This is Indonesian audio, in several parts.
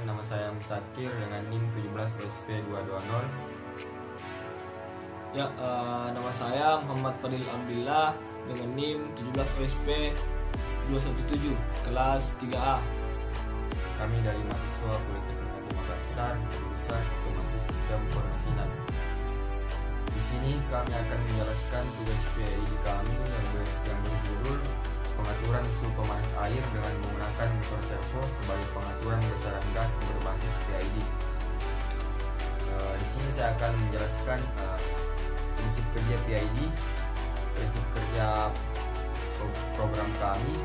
nama saya Musakir dengan NIM 17OSP220. Ya, nama saya Muhammad Fadil Abdillah dengan NIM 17OSP217 kelas 3A. Kami dari mahasiswa Politeknik Negeri Makassar, jurusan Otomasi Sistem Permesinan. Di sini kami akan menjelaskan tugas PID kami yang berjudul pengaturan suhu pemanas air dengan menggunakan motor servo sebagai pengaturan besaran gas berbasis PID. Di sini saya akan menjelaskan prinsip kerja PID, prinsip kerja program kami,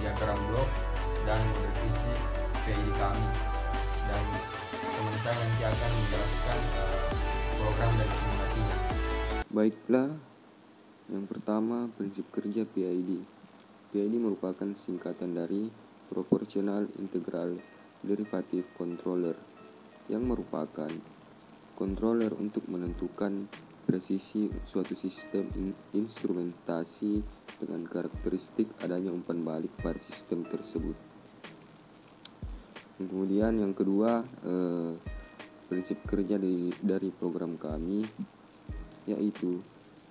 diagram blok, dan model fisik PID kami. Dan teman saya nanti akan menjelaskan program dan simulasinya. Baiklah, yang pertama prinsip kerja PID. PID merupakan singkatan dari Proportional Integral Derivative Controller, yang merupakan controller untuk menentukan presisi suatu sistem instrumentasi dengan karakteristik adanya umpan balik pada sistem tersebut. Kemudian yang kedua, prinsip kerja dari program kami yaitu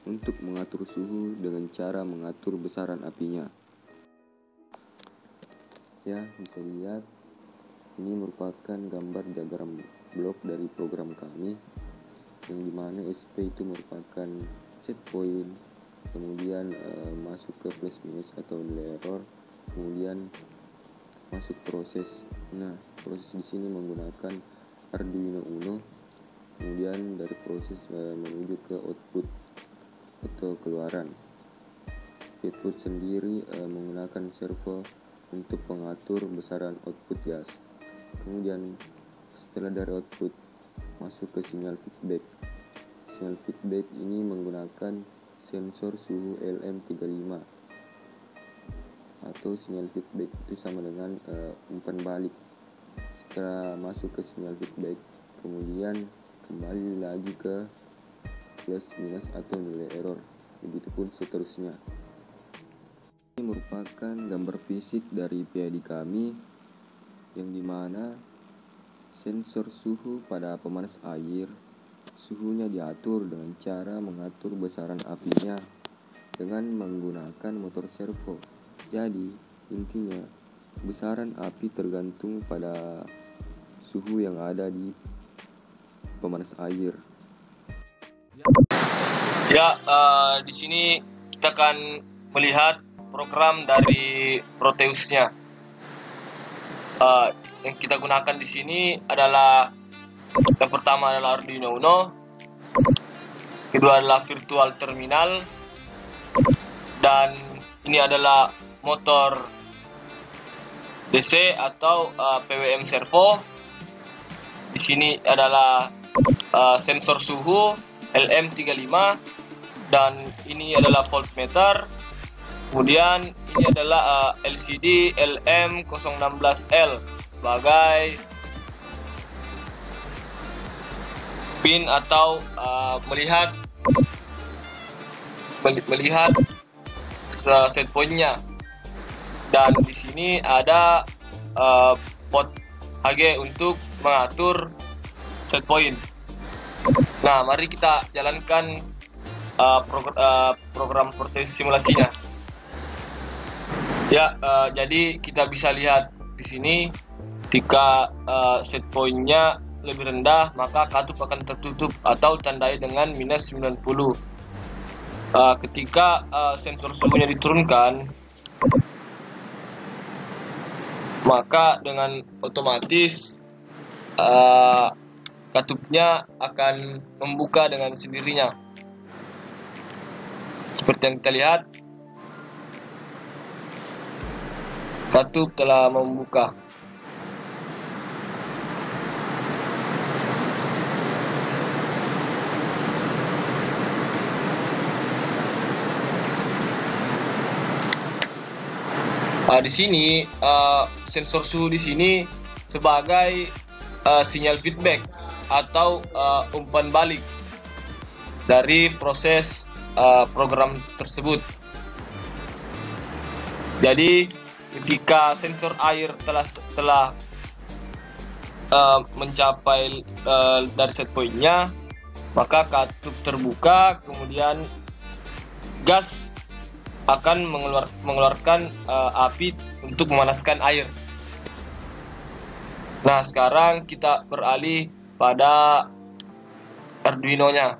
untuk mengatur suhu dengan cara mengatur besaran apinya. Ya, bisa dilihat ini merupakan gambar diagram blok dari program kami, yang dimana SP itu merupakan set point, kemudian masuk ke plus minus atau nilai error, kemudian masuk proses. Nah, proses di sini menggunakan Arduino Uno, kemudian dari proses menuju ke output atau keluaran. Output sendiri menggunakan servo untuk mengatur besaran output gas. Kemudian setelah dari output masuk ke sinyal feedback. Sinyal feedback ini menggunakan sensor suhu LM35, atau sinyal feedback itu sama dengan umpan balik. Setelah masuk ke sinyal feedback, kemudian kembali lagi ke plus minus atau nilai error, begitupun seterusnya. Ini merupakan gambar fisik dari PID kami, yang dimana sensor suhu pada pemanas air, suhunya diatur dengan cara mengatur besaran apinya dengan menggunakan motor servo. Jadi intinya besaran api tergantung pada suhu yang ada di pemanas air. Ya, di sini kita akan melihat program dari Proteusnya. Yang kita gunakan di sini adalah yang pertama adalah Arduino Uno, kedua adalah virtual terminal, dan ini adalah motor DC atau PWM servo. Di sini adalah sensor suhu LM35, dan ini adalah voltmeter. Kemudian ini adalah LCD LM016L sebagai pin atau melihat set pointnya. Dan di sini ada pot HG untuk mengatur set point. Nah, mari kita jalankan program Proteus simulasinya. Ya, jadi kita bisa lihat di sini ketika set pointnya lebih rendah, maka katup akan tertutup atau tandai dengan minus 90. Ketika sensor suhunya diturunkan, maka dengan otomatis katupnya akan membuka dengan sendirinya. Seperti yang kita lihat, katup telah membuka. Di sini sensor suhu di sini sebagai sinyal feedback atau umpan balik dari proses program tersebut. Jadi ketika sensor air telah mencapai dari set pointnya, maka katup terbuka, kemudian gas akan mengeluarkan api untuk memanaskan air. Nah, sekarang kita beralih pada Arduino-nya.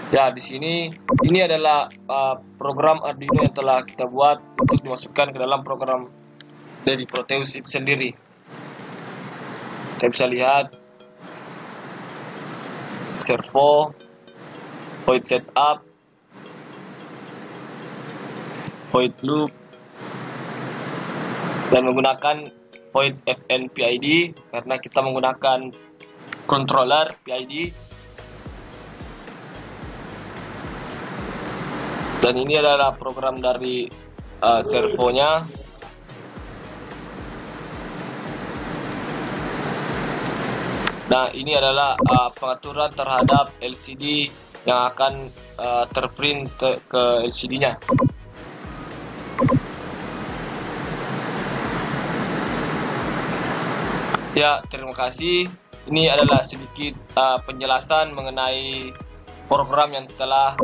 Ya, di sini ini adalah program Arduino yang telah kita buat untuk dimasukkan ke dalam program dari Proteus itu sendiri. Kita bisa lihat servo, void setup, void loop, dan menggunakan void fn PID karena kita menggunakan controller PID. Dan ini adalah program dari servonya. Nah, ini adalah pengaturan terhadap LCD yang akan terprint ke LCD-nya. Ya, terima kasih. Ini adalah sedikit penjelasan mengenai program yang telah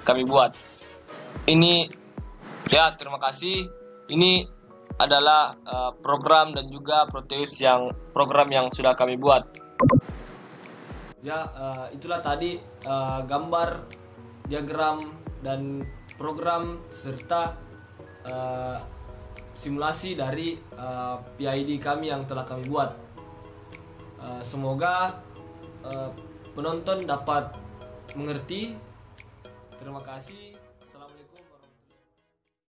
kami buat. Ini, ya, terima kasih. Ini adalah program dan juga Proteus program yang sudah kami buat. Ya, itulah tadi gambar, diagram, dan program serta simulasi dari PID kami yang telah kami buat. Semoga penonton dapat mengerti. Terima kasih. Assalamualaikum warahmatullahi wabarakatuh.